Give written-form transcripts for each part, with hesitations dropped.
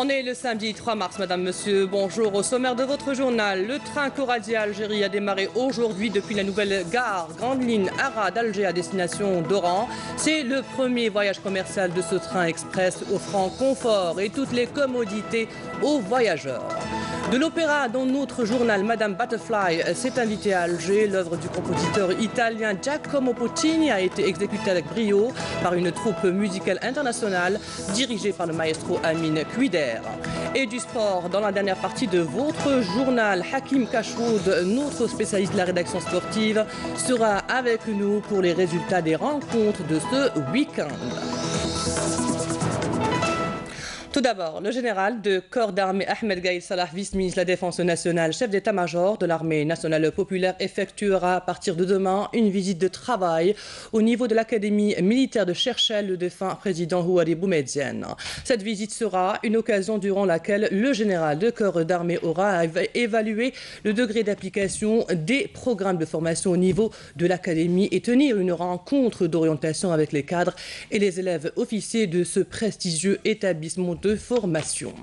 On est le samedi 3 mars, madame, monsieur, bonjour. Au sommaire de votre journal, le train Coradia-Algérie a démarré aujourd'hui depuis la nouvelle gare Grande Ligne Arad-Alger à destination d'Oran. C'est le premier voyage commercial de ce train express offrant confort et toutes les commodités aux voyageurs. De l'opéra dans notre journal, Madame Butterfly s'est invitée à Alger. L'œuvre du compositeur italien Giacomo Puccini a été exécutée avec brio par une troupe musicale internationale dirigée par le maestro Amin Kouider. Et du sport, dans la dernière partie de votre journal, Hakim Kachroud, notre spécialiste de la rédaction sportive, sera avec nous pour les résultats des rencontres de ce week-end. Tout d'abord, le général de corps d'armée Ahmed Gaïd Salah, vice-ministre de la Défense nationale, chef d'état-major de l'armée nationale populaire, effectuera à partir de demain une visite de travail au niveau de l'académie militaire de Cherchell, le défunt président Houari Boumedienne. Cette visite sera une occasion durant laquelle le général de corps d'armée aura évalué le degré d'application des programmes de formation au niveau de l'académie et tenir une rencontre d'orientation avec les cadres et les élèves officiers de ce prestigieux établissement de formation.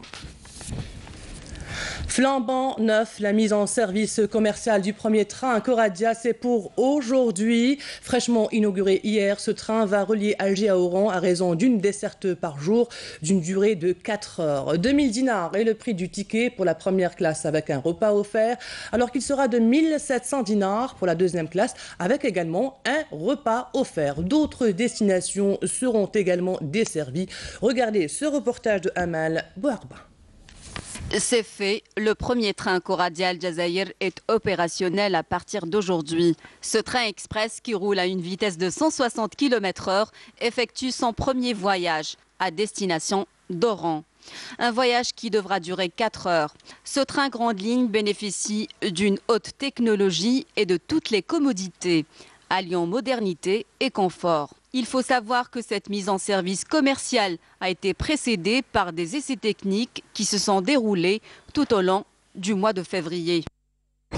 Flambant neuf, la mise en service commercial du premier train Coradia, c'est pour aujourd'hui. Fraîchement inauguré hier, ce train va relier Alger à Oran à raison d'une desserte par jour d'une durée de 4 heures. 2000 dinars est le prix du ticket pour la première classe avec un repas offert, alors qu'il sera de 1700 dinars pour la deuxième classe avec également un repas offert. D'autres destinations seront également desservies. Regardez ce reportage de Amal Bouarba. C'est fait, le premier train Coradia Al-Jazair est opérationnel à partir d'aujourd'hui. Ce train express qui roule à une vitesse de 160 km/h effectue son premier voyage à destination d'Oran. Un voyage qui devra durer 4 heures. Ce train grande ligne bénéficie d'une haute technologie et de toutes les commodités, alliant modernité et confort. Il faut savoir que cette mise en service commerciale a été précédée par des essais techniques qui se sont déroulés tout au long du mois de février.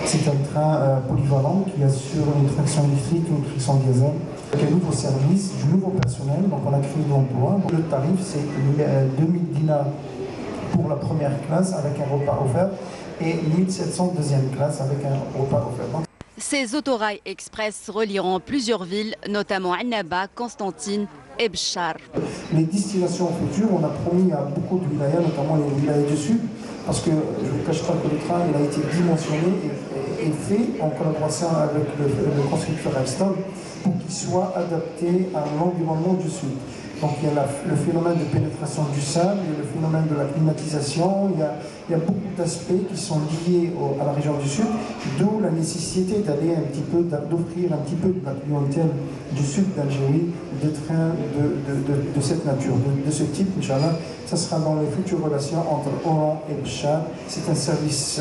C'est un train polyvalent qui assure une traction électrique, une traction diesel, avec un nouveau service, du nouveau personnel, donc on a créé de l'emploi. Le tarif c'est 2000 dinars pour la première classe avec un repas offert et 1700 deuxième classe avec un repas offert. Ces autorails express relieront plusieurs villes, notamment Annaba, Constantine et Bchar. Les destinations futures, on a promis à beaucoup de wilayas, notamment les wilayas du Sud, parce que je ne vous cache pas que le train il a été dimensionné et fait en collaboration avec le constructeur Alstom pour qu'il soit adapté à l'environnement du Sud. Donc il y a le phénomène de pénétration du sable, il y a le phénomène de la climatisation, il y a beaucoup d'aspects qui sont liés à la région du Sud, d'où la nécessité d'aller un petit peu, d'offrir un petit peu de la clientèle du Sud d'Algérie, de trains de cette nature, de ce type, Inch'Allah. Ça sera dans les futures relations entre Oran et Bchar. C'est un service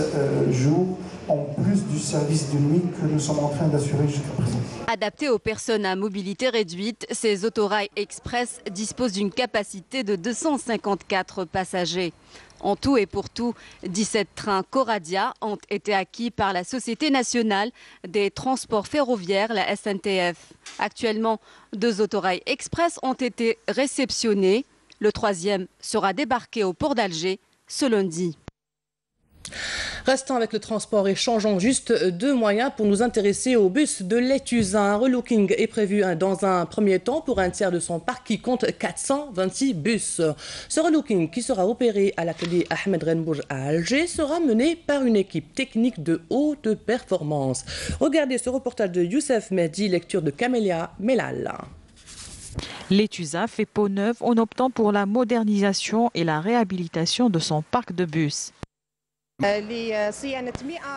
jour, en plus du service de nuit que nous sommes en train d'assurer jusqu'à présent. Adaptés aux personnes à mobilité réduite, ces autorails express disposent d'une capacité de 254 passagers. En tout et pour tout, 17 trains Coradia ont été acquis par la Société nationale des transports ferroviaires, la SNTF. Actuellement, 2 autorails express ont été réceptionnés. Le troisième sera débarqué au port d'Alger ce lundi. Restons avec le transport et changeons juste de moyens pour nous intéresser au bus de Letuza. Un relooking est prévu dans un premier temps pour un tiers de son parc qui compte 426 bus. Ce relooking qui sera opéré à l'atelier Ahmed Renbouj à Alger sera mené par une équipe technique de haute performance. Regardez ce reportage de Youssef Mehdi, lecture de Camélia Melal. Letuza fait peau neuve en optant pour la modernisation et la réhabilitation de son parc de bus.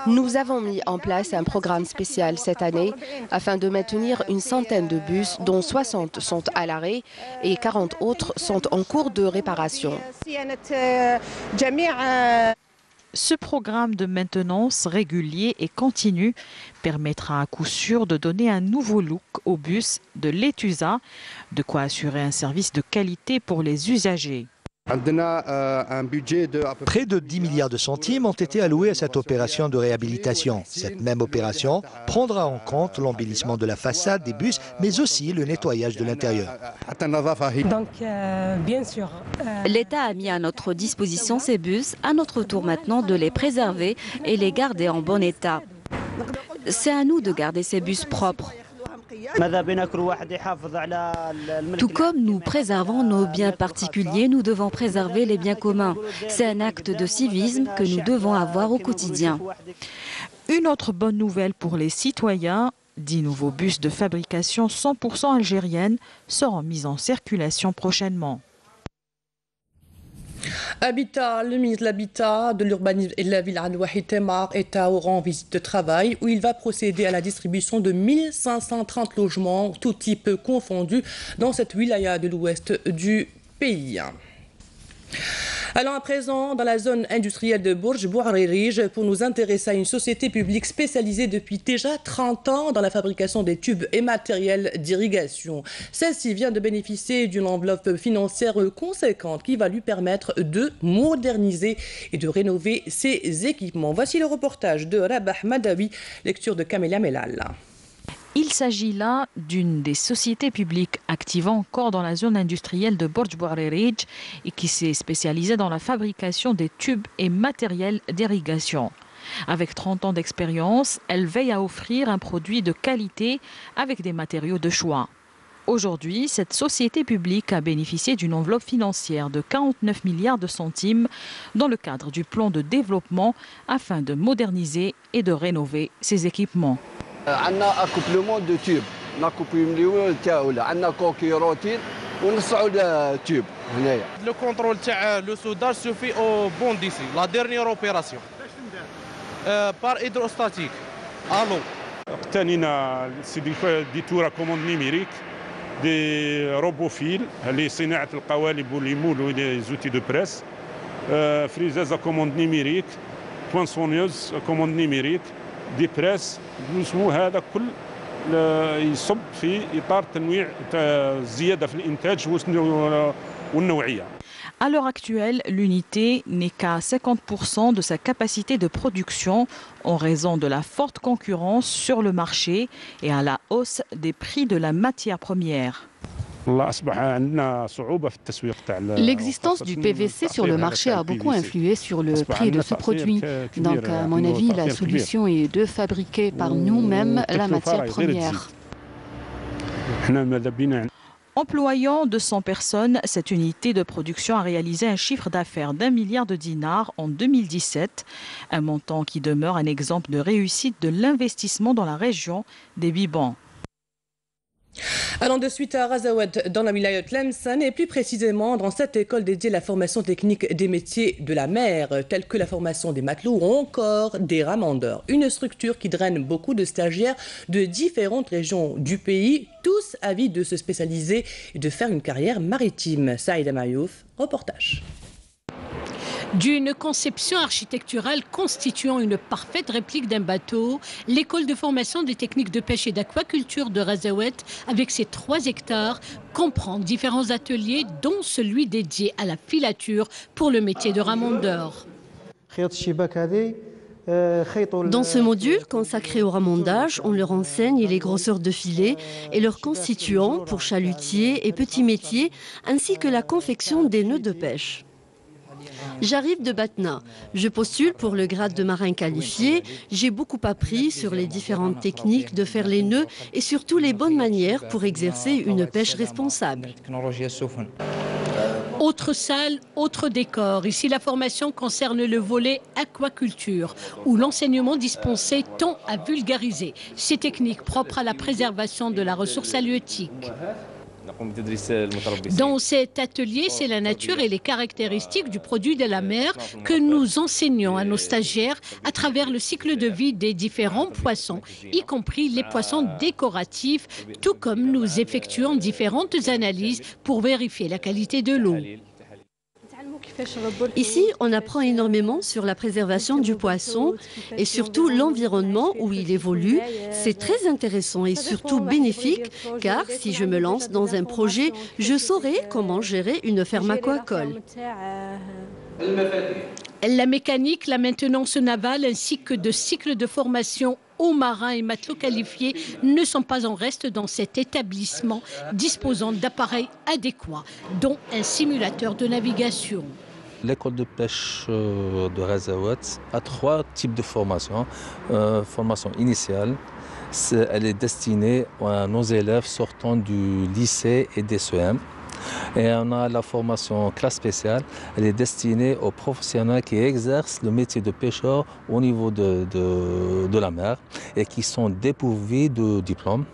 Nous avons mis en place un programme spécial cette année afin de maintenir une centaine de bus dont 60 sont à l'arrêt et 40 autres sont en cours de réparation. Ce programme de maintenance régulier et continu permettra à coup sûr de donner un nouveau look au bus de Letuza, de quoi assurer un service de qualité pour les usagers. Près de 10 milliards de centimes ont été alloués à cette opération de réhabilitation. Cette même opération prendra en compte l'embellissement de la façade des bus, mais aussi le nettoyage de l'intérieur. Donc, bien sûr. L'État a mis à notre disposition ces bus, à notre tour maintenant de les préserver et les garder en bon état. C'est à nous de garder ces bus propres. Tout comme nous préservons nos biens particuliers, nous devons préserver les biens communs. C'est un acte de civisme que nous devons avoir au quotidien. Une autre bonne nouvelle pour les citoyens, 10 nouveaux bus de fabrication 100% algérienne seront mis en circulation prochainement. Habitat, le ministre de l'Habitat, de l'Urbanisme et de la Ville Al-Wahid Temar est à Oran en visite de travail où il va procéder à la distribution de 1530 logements, tout type confondus, dans cette wilaya de l'ouest du pays. Allons à présent dans la zone industrielle de Bourj Bouarerij pour nous intéresser à une société publique spécialisée depuis déjà 30 ans dans la fabrication des tubes et matériels d'irrigation. Celle-ci vient de bénéficier d'une enveloppe financière conséquente qui va lui permettre de moderniser et de rénover ses équipements. Voici le reportage de Rabah Madawi, lecture de Camélia Melal. Il s'agit là d'une des sociétés publiques actives encore dans la zone industrielle de Bourj Bouarerij et qui s'est spécialisée dans la fabrication des tubes et matériels d'irrigation. Avec 30 ans d'expérience, elle veille à offrir un produit de qualité avec des matériaux de choix. Aujourd'hui, cette société publique a bénéficié d'une enveloppe financière de 49 milliards de centimes dans le cadre du plan de développement afin de moderniser et de rénover ses équipements. عندنا اكوبلمون دو تيوب ناكوبليو تاعو عندنا كوكيروتين ونصعوا التيوب هنايا لو كونترول تاع لو سوداج سو في او بون ديسي لا ديرنيير اوبيراسيون بار هيدروستاتيك الو اقتنينا دي تورا كوموند نيميريك دي روبوفيل لصناعه القوالب والليمول ولي زوتي دو بريس فريزازا كوموند نيميريك بوانسونيوز كوموند نيميريك دي بريس هذا كل يصب في اطار تنويع الزياده في الانتاج والنوعيه. À l'heure actuelle, l'unité n'est qu'à 50% de sa capacité de production en raison de la forte concurrence sur le marché et à la hausse des prix de la matière première. L'existence du PVC sur le marché a beaucoup influé sur le prix de ce produit. Donc, à mon avis, la solution est de fabriquer par nous-mêmes la matière première. Employant 200 personnes, cette unité de production a réalisé un chiffre d'affaires d'1 milliard de dinars en 2017, un montant qui demeure un exemple de réussite de l'investissement dans la région des Bibans. Allons de suite à Razawad, dans la wilaya de Tlemcen, et plus précisément dans cette école dédiée à la formation technique des métiers de la mer, tels que la formation des matelots ou encore des ramandeurs. Une structure qui draine beaucoup de stagiaires de différentes régions du pays, tous avides de se spécialiser et de faire une carrière maritime. Saïda Mayouf, reportage. D'une conception architecturale constituant une parfaite réplique d'un bateau, l'école de formation des techniques de pêche et d'aquaculture de Razawet, avec ses 3 hectares, comprend différents ateliers, dont celui dédié à la filature pour le métier de ramondeur. Dans ce module consacré au ramondage, on leur enseigne les grosseurs de filets et leurs constituants pour chalutiers et petits métiers, ainsi que la confection des nœuds de pêche. J'arrive de Batna. Je postule pour le grade de marin qualifié. J'ai beaucoup appris sur les différentes techniques de faire les nœuds et surtout les bonnes manières pour exercer une pêche responsable. Autre salle, autre décor. Ici, la formation concerne le volet aquaculture, où l'enseignement dispensé tend à vulgariser ces techniques propres à la préservation de la ressource halieutique. Dans cet atelier, c'est la nature et les caractéristiques du produit de la mer que nous enseignons à nos stagiaires à travers le cycle de vie des différents poissons, y compris les poissons décoratifs, tout comme nous effectuons différentes analyses pour vérifier la qualité de l'eau. Ici, on apprend énormément sur la préservation du poisson et surtout l'environnement où il évolue. C'est très intéressant et surtout bénéfique car si je me lance dans un projet, je saurai comment gérer une ferme aquacole. La mécanique, la maintenance navale ainsi que de cycles de formation aux marins et matelots qualifiés ne sont pas en reste dans cet établissement disposant d'appareils adéquats, dont un simulateur de navigation. L'école de pêche de Razawet a 3 types de formation. Formation initiale, elle est destinée à nos élèves sortant du lycée et des CEM. Et on a la formation classe spéciale, elle est destinée aux professionnels qui exercent le métier de pêcheur au niveau de la mer et qui sont dépourvus de diplôme.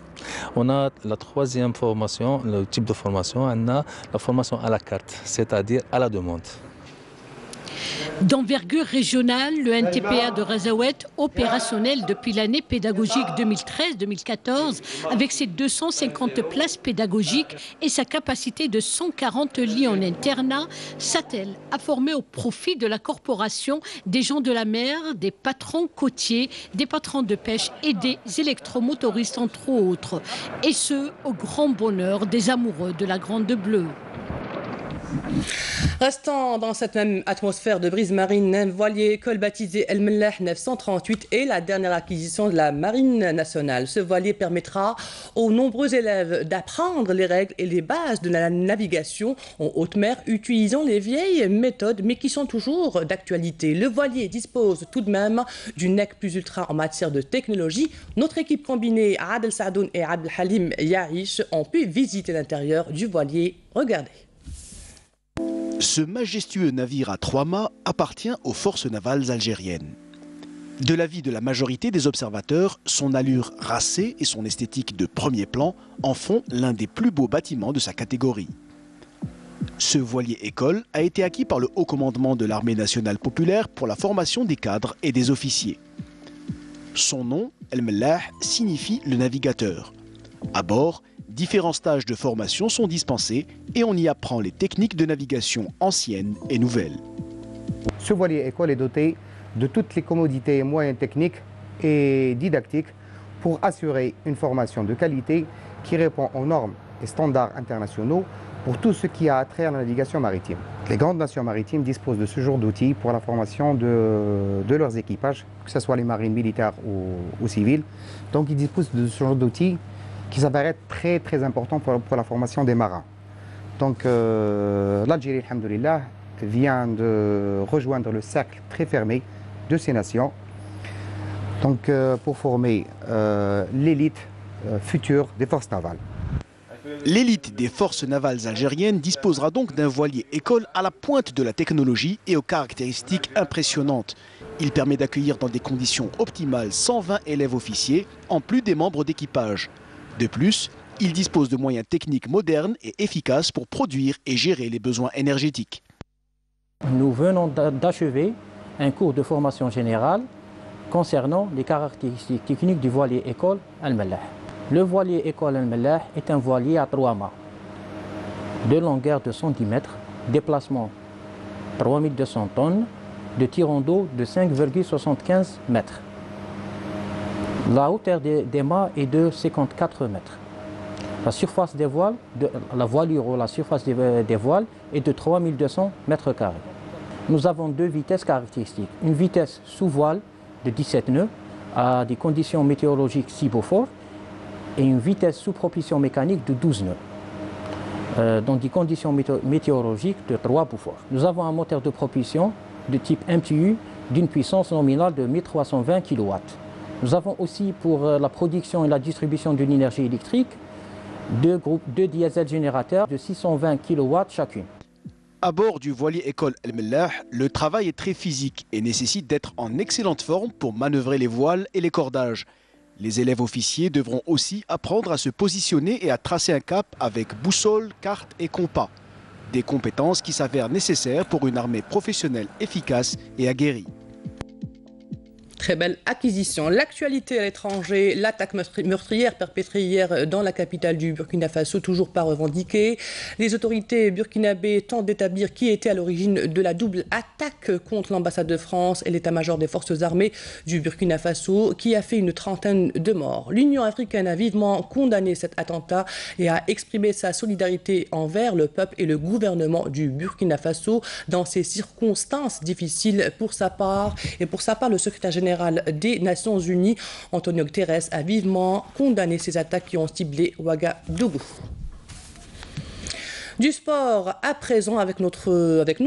On a la 3e formation, le type de formation, on a la formation à la carte, c'est-à-dire à la demande. D'envergure régionale, le NTPA de Razawet, opérationnel depuis l'année pédagogique 2013-2014, avec ses 250 places pédagogiques et sa capacité de 140 lits en internat, s'attelle à former au profit de la corporation des gens de la mer, des patrons côtiers, des patrons de pêche et des électromotoristes, entre autres. Et ce, au grand bonheur des amoureux de la Grande Bleue. Restant dans cette même atmosphère de brise marine, un voilier école baptisé El Mellah 938 est la dernière acquisition de la Marine nationale. Ce voilier permettra aux nombreux élèves d'apprendre les règles et les bases de la navigation en haute mer, utilisant les vieilles méthodes, mais qui sont toujours d'actualité. Le voilier dispose tout de même d'une nec plus ultra en matière de technologie. Notre équipe combinée, Adel Saadoun et Abdel Halim Yahish, ont pu visiter l'intérieur du voilier. Regardez. Ce majestueux navire à 3 mâts appartient aux forces navales algériennes. De l'avis de la majorité des observateurs, son allure racée et son esthétique de premier plan en font l'un des plus beaux bâtiments de sa catégorie. Ce voilier école a été acquis par le haut commandement de l'armée nationale populaire pour la formation des cadres et des officiers. Son nom, El Mellah, signifie le navigateur. À bord, différents stages de formation sont dispensés et on y apprend les techniques de navigation anciennes et nouvelles. Ce voilier école est doté de toutes les commodités et moyens techniques et didactiques pour assurer une formation de qualité qui répond aux normes et standards internationaux pour tout ce qui a trait à la navigation maritime. Les grandes nations maritimes disposent de ce genre d'outils pour la formation de leurs équipages, que ce soit les marines militaires ou civiles. Donc ils disposent de ce genre d'outils qui s'apparaît très important pour la formation des marins. Donc l'Algérie, alhamdoulilah, vient de rejoindre le cercle très fermé de ces nations donc, pour former l'élite future des forces navales. L'élite des forces navales algériennes disposera donc d'un voilier école à la pointe de la technologie et aux caractéristiques impressionnantes. Il permet d'accueillir dans des conditions optimales 120 élèves officiers, en plus des membres d'équipage. De plus, il dispose de moyens techniques modernes et efficaces pour produire et gérer les besoins énergétiques. Nous venons d'achever un cours de formation générale concernant les caractéristiques techniques du voilier école El Mellah. Le voilier école El Mellah est un voilier à 3 mâts, de longueur de 110 mètres, déplacement 3200 tonnes, de tirant d'eau de 5,75 mètres. La hauteur des mâts est de 54 mètres. La surface des voiles, la voilure ou la surface des voiles est de 3200 mètres carrés. Nous avons 2 vitesses caractéristiques. Une vitesse sous voile de 17 nœuds à des conditions météorologiques 6 Beaufort et une vitesse sous propulsion mécanique de 12 nœuds dans des conditions météorologiques de 3 Beaufort. Nous avons un moteur de propulsion de type MTU d'une puissance nominale de 1320 kW. Nous avons aussi pour la production et la distribution d'une énergie électrique 2 diesel générateurs de 620 kW chacune. À bord du voilier école El Mellah, le travail est très physique et nécessite d'être en excellente forme pour manœuvrer les voiles et les cordages. Les élèves officiers devront aussi apprendre à se positionner et à tracer un cap avec boussole, carte et compas. Des compétences qui s'avèrent nécessaires pour une armée professionnelle efficace et aguerrie. Très belle acquisition. L'actualité à l'étranger, l'attaque meurtrière perpétrée hier dans la capitale du Burkina Faso, toujours pas revendiquée. Les autorités burkinabées tentent d'établir qui était à l'origine de la double attaque contre l'ambassade de France et l'état-major des forces armées du Burkina Faso, qui a fait une trentaine de morts. L'Union africaine a vivement condamné cet attentat et a exprimé sa solidarité envers le peuple et le gouvernement du Burkina Faso dans ces circonstances difficiles. Pour sa part, le secrétaire général des Nations Unies, Antonio Guterres, a vivement condamné ces attaques qui ont ciblé Ouagadougou. Du sport à présent avec nous,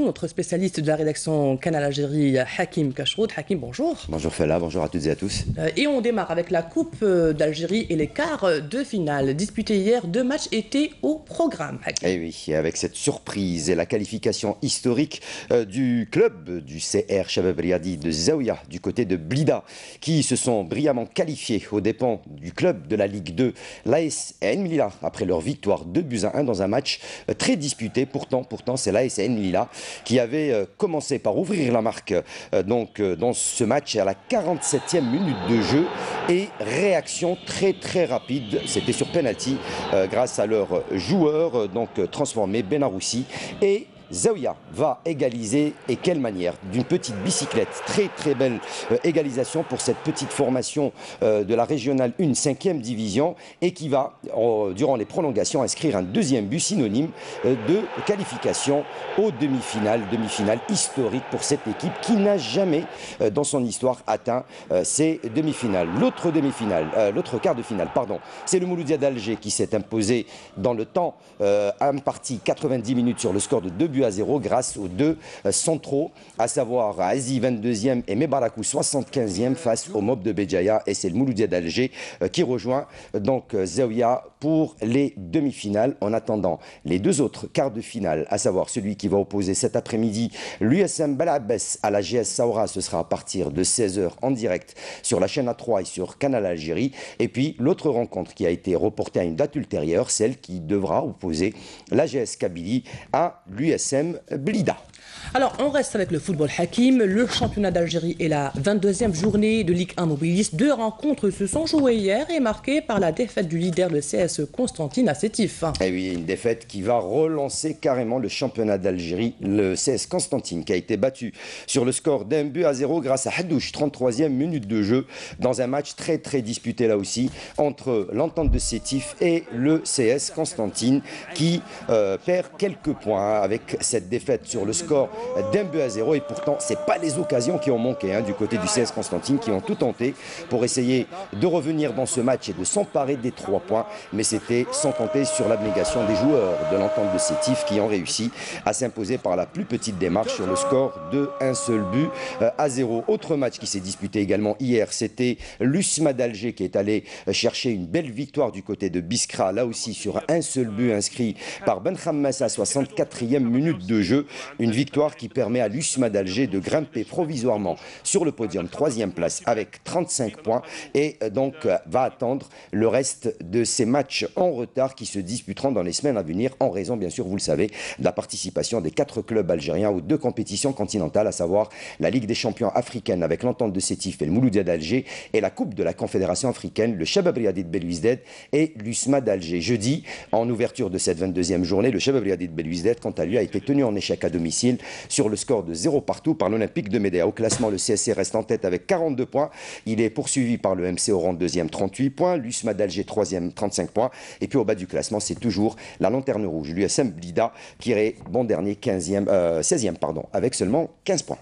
notre spécialiste de la rédaction Canal Algérie, Hakim Kachroud. Hakim, bonjour. Bonjour Fela, bonjour à toutes et à tous. Et on démarre avec la Coupe d'Algérie et les quarts de finale. Disputés hier, 2 matchs étaient au programme. Hakim. Et oui, avec cette surprise et la qualification historique du club du CR Chabab Riadi de Zaouia du côté de Blida, qui se sont brillamment qualifiés aux dépens du club de la Ligue 2, l'AS Lila, après leur victoire 2-1 dans un match très disputé. Pourtant, c'est l'AS Lila qui avait commencé par ouvrir la marque dans ce match à la 47e minute de jeu et réaction très rapide. C'était sur penalty grâce à leur joueur transformé Benaroussi, et Zaouia va égaliser, et quelle manière, d'une petite bicyclette. Très belle égalisation pour cette petite formation de la régionale 1 5e division, et qui va durant les prolongations inscrire un deuxième but synonyme de qualification aux demi-finales historique pour cette équipe qui n'a jamais dans son histoire atteint ces demi-finales. L'autre quart de finale, c'est le Mouloudia d'Alger qui s'est imposé dans le temps imparti, 90 minutes sur le score de 2-0 grâce aux deux centraux, à savoir Azi 22e et Mebarakou 75e face au Mob de Béjaïa, et c'est le Mouloudia d'Alger qui rejoint donc Zaouia pour les demi-finales. En attendant les deux autres quarts de finale, à savoir celui qui va opposer cet après-midi l'USM Balabès à la GS Saoura, ce sera à partir de 16h en direct sur la chaîne A3 et sur Canal Algérie, et puis l'autre rencontre qui a été reportée à une date ultérieure, celle qui devra opposer la GS Kabylie à l'USM Blida. Alors, on reste avec le football, Hakim. Le championnat d'Algérie est la 22e journée de Ligue 1 Mobilis. 2 rencontres se sont jouées hier et marquées par la défaite du leader, le CS Constantine, à Sétif. Et oui, une défaite qui va relancer carrément le championnat d'Algérie. Le CS Constantine qui a été battu sur le score d'1-0 grâce à Hadouche, 33e minute de jeu, dans un match très disputé là aussi, entre l'Entente de Sétif et le CS Constantine, qui perd quelques points avec cette défaite sur le score d'1-0, et pourtant c'est pas les occasions qui ont manqué du côté du CS Constantine, qui ont tout tenté pour essayer de revenir dans ce match et de s'emparer des 3 points, mais c'était sans compter sur l'abnégation des joueurs de l'Entente de Sétif qui ont réussi à s'imposer par la plus petite démarche sur le score de 1-0. Autre match qui s'est disputé également hier, c'était l'USMA d'Alger qui est allé chercher une belle victoire du côté de Biskra, là aussi sur un seul but inscrit par Ben Khammassa à 64e minute de jeu, une victoire qui permet à l'USMA d'Alger de grimper provisoirement sur le podium, 3e place avec 35 points, et donc va attendre le reste de ces matchs en retard qui se disputeront dans les semaines à venir, en raison bien sûr, vous le savez, de la participation des 4 clubs algériens aux 2 compétitions continentales, à savoir la Ligue des champions africaine avec l'Entente de Sétif et le Mouloudia d'Alger, et la Coupe de la Confédération africaine, le Chabab Riadi de Belouizdad et l'USMA d'Alger. Jeudi, en ouverture de cette 22e journée, le Chabab Riadi de Belouizdad, quant à lui, a été tenu en échec à domicile sur le score de 0 partout par l'Olympique de Médéa. Au classement, le CSC reste en tête avec 42 points. Il est poursuivi par le MC Oran 2e, 38 points. L'USMA d'Alger 3e, 35 points. Et puis au bas du classement, c'est toujours la lanterne rouge, l'USM Blida, qui est bon dernier, 16e, avec seulement 15 points.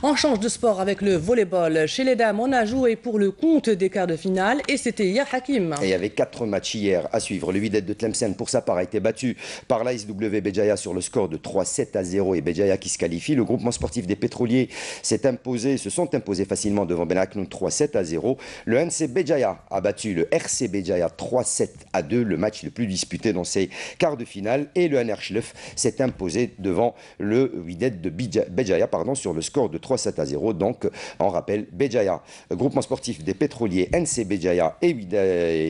On change de sport avec le volleyball. Chez les dames, on a joué pour le compte des quarts de finale, et c'était hier, Hakim. Et il y avait 4 matchs hier à suivre. Le Wydad de Tlemcen, pour sa part, a été battu par l'ASW Béjaïa sur le score de 3-7-0, et Béjaïa qui se qualifie. Le groupement sportif des pétroliers se sont imposés facilement devant Benaknoun 3-7-0. Le NC Béjaïa a battu le RC Béjaïa 3-7-2, le match le plus disputé dans ces quarts de finale, et le NR Chlef s'est imposé devant le Wydad de Béjaïa sur le score de 3-7-0. Donc, on rappelle, Béjaïa, groupement sportif des pétroliers, NC Béjaïa et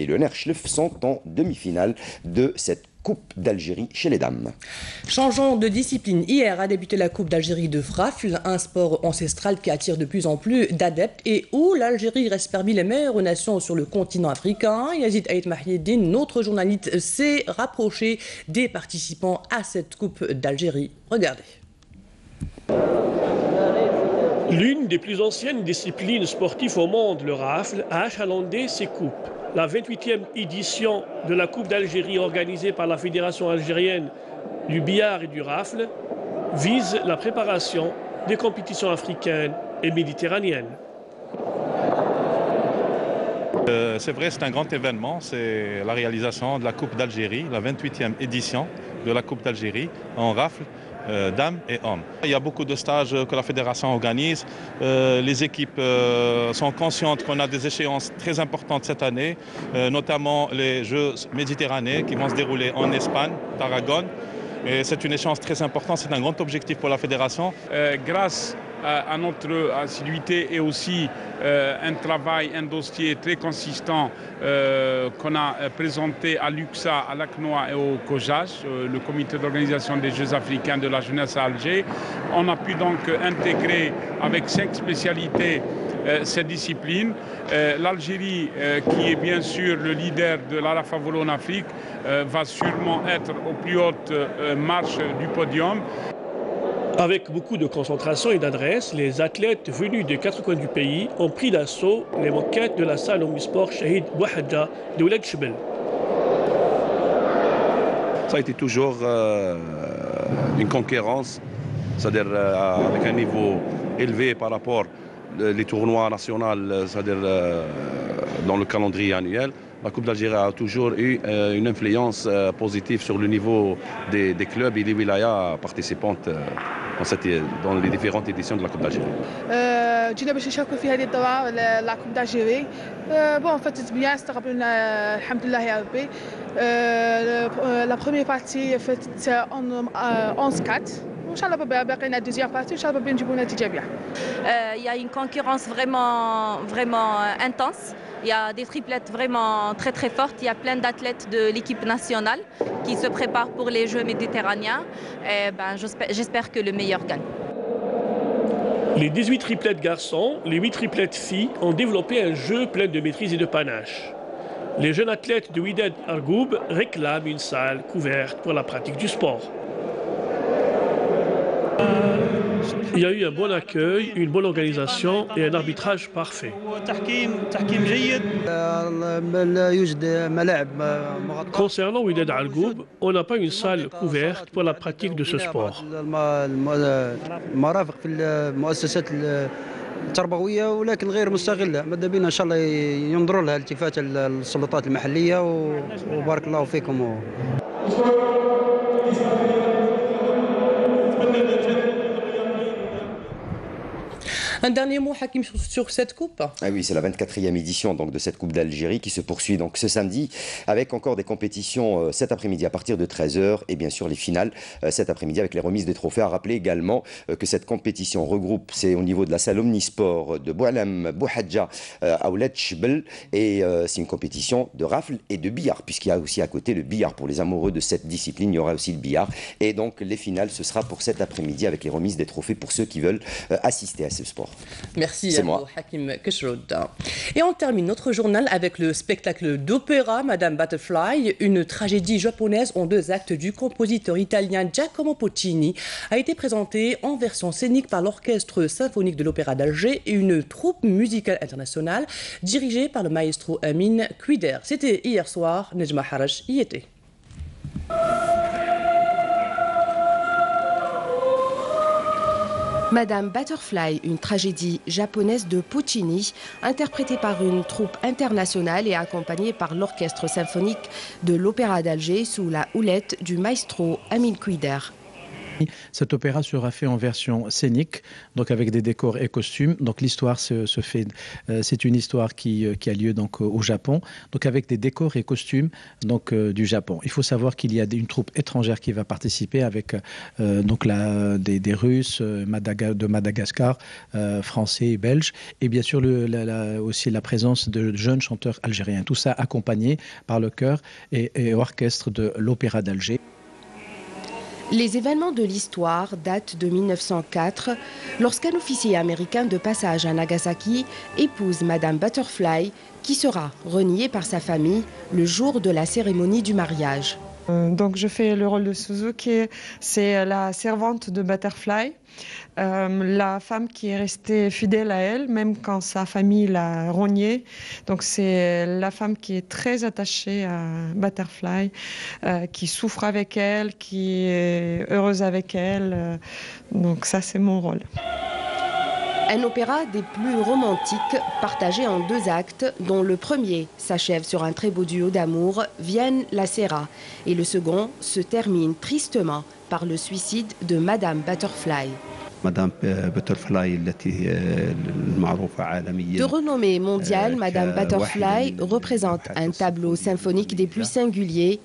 le NR Chlef sont en demi-finale de cette Coupe d'Algérie chez les dames. Changeons de discipline. Hier a débuté la Coupe d'Algérie de rafle, un sport ancestral qui attire de plus en plus d'adeptes et où l'Algérie reste parmi les meilleures nations sur le continent africain. Yazid Aït Mahieddine, notre journaliste, s'est rapproché des participants à cette Coupe d'Algérie. Regardez. L'une des plus anciennes disciplines sportives au monde, le rafle, a achalandé ses coupes. La 28e édition de la Coupe d'Algérie organisée par la Fédération algérienne du billard et du rafle vise la préparation des compétitions africaines et méditerranéennes. C'est vrai, c'est un grand événement, c'est la réalisation de la Coupe d'Algérie, la 28e édition de la Coupe d'Algérie en rafle. Dames et hommes. Il y a beaucoup de stages que la fédération organise. Les équipes sont conscientes qu'on a des échéances très importantes cette année, notamment les Jeux méditerranéens qui vont se dérouler en Espagne, Tarragone. Et c'est une échéance très importante, c'est un grand objectif pour la fédération. Grâce à notre assiduité et aussi un travail, un dossier très consistant qu'on a présenté à l'UCSA, à l'ACNOA et au COJAJ, le comité d'organisation des Jeux africains de la jeunesse à Alger. On a pu donc intégrer avec 5 spécialités cette discipline. L'Algérie, qui est bien sûr le leader de la Rafa Volo en Afrique, va sûrement être aux plus hautes marches du podium. Avec beaucoup de concentration et d'adresse, les athlètes venus des 4 coins du pays ont pris d'assaut les moquettes de la salle omnisport Shahid Bouhadja de Ouled Chebel. Ça a été toujours une concurrence, c'est-à-dire avec un niveau élevé par rapport aux tournois nationaux, c'est-à-dire dans le calendrier annuel. La Coupe d'Algérie a toujours eu une influence positive sur le niveau des clubs et des wilayas participantes dans les différentes éditions de la Coupe d'Algérie. جينا باش نشاركوا في هذه الدورة لا كوب دالجيري بون فاتت بيان استقبلنا الحمد لله يا ربي لا بروميير بارتي فاتت 11-4 وان شاء الله باقينا دوزيام بارتي وان شاء الله بنجيبوا نتيجة بيان. Il y a une concurrence vraiment intense. Il y a des triplettes vraiment très très fortes. Il y a plein d'athlètes de l'équipe nationale qui se préparent pour les Jeux méditerranéens. Et j'espère que le meilleur gagne. Les 18 triplettes garçons, les 8 triplettes filles ont développé un jeu plein de maîtrise et de panache. Les jeunes athlètes de Wydad Argoub réclament une salle couverte pour la pratique du sport. Il y a eu un bon accueil, une bonne organisation et un arbitrage parfait. Concernant Wydad Argoub, on n'a pas une salle couverte pour la pratique de ce sport. تربويه ولكن غير مستغله ماذا بينا ان شاء الله ينظروا لها التفات السلطات المحليه وبارك الله فيكم. Un dernier mot, Hakim, sur cette coupe. Ah oui, c'est la 24e édition donc, de cette Coupe d'Algérie qui se poursuit donc, ce samedi avec encore des compétitions cet après-midi à partir de 13h et bien sûr les finales cet après-midi avec les remises des trophées. À rappeler également que cette compétition regroupe, c'est au niveau de la salle omnisport de Boualem Bouhadja à Ouled Chebel et c'est une compétition de rafle et de billard puisqu'il y a aussi à côté le billard pour les amoureux de cette discipline. Il y aura aussi le billard et donc les finales ce sera pour cet après-midi avec les remises des trophées pour ceux qui veulent assister à ce sport. Merci à vous, Hakim Keshroud. Et on termine notre journal avec le spectacle d'opéra Madame Butterfly, une tragédie japonaise en 2 actes du compositeur italien Giacomo Puccini, a été présentée en version scénique par l'Orchestre symphonique de l'Opéra d'Alger et une troupe musicale internationale dirigée par le maestro Amin Kouider. C'était hier soir, Nejma Haraj y était. Madame Butterfly, une tragédie japonaise de Puccini, interprétée par une troupe internationale et accompagnée par l'Orchestre symphonique de l'Opéra d'Alger sous la houlette du maestro Amin Kouider. Cet opéra sera fait en version scénique, donc avec des décors et costumes. Donc l'histoire se fait, c'est une histoire qui a lieu donc au Japon, donc avec des décors et costumes donc du Japon. Il faut savoir qu'il y a une troupe étrangère qui va participer avec donc des Russes, de Madagascar, Français et Belges, et bien sûr aussi la présence de jeunes chanteurs algériens. Tout ça accompagné par le chœur et orchestre de l'Opéra d'Alger. Les événements de l'histoire datent de 1904, lorsqu'un officier américain de passage à Nagasaki épouse Madame Butterfly, qui sera reniée par sa famille le jour de la cérémonie du mariage. Donc je fais le rôle de Suzuki, c'est la servante de Butterfly, la femme qui est restée fidèle à elle, même quand sa famille l'a reniée. Donc c'est la femme qui est très attachée à Butterfly, qui souffre avec elle, qui est heureuse avec elle. Donc ça c'est mon rôle. Un opéra des plus romantiques, partagé en 2 actes, dont le premier s'achève sur un très beau duo d'amour, Vienne la Sera, et le second se termine tristement par le suicide de Madame Butterfly. Madame Butterfly, de renommée mondiale, Madame Butterfly représente un tableau symphonique des plus singuliers.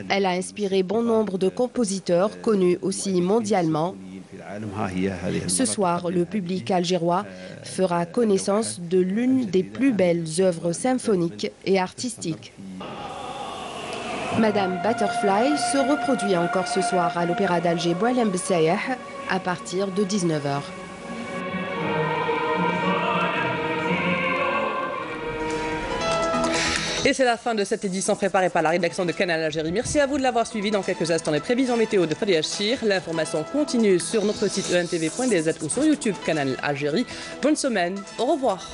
Elle a inspiré bon nombre de compositeurs connus aussi mondialement. Ce soir, le public algérois fera connaissance de l'une des plus belles œuvres symphoniques et artistiques. Madame Butterfly se reproduit encore ce soir à l'Opéra d'Alger Boualem Bessayah à partir de 19h. Et c'est la fin de cette édition préparée par la rédaction de Canal Algérie. Merci à vous de l'avoir suivi. Dans quelques instants, les prévisions météo de Fadi Achir. L'information continue sur notre site entv.dz ou sur YouTube Canal Algérie. Bonne semaine, au revoir.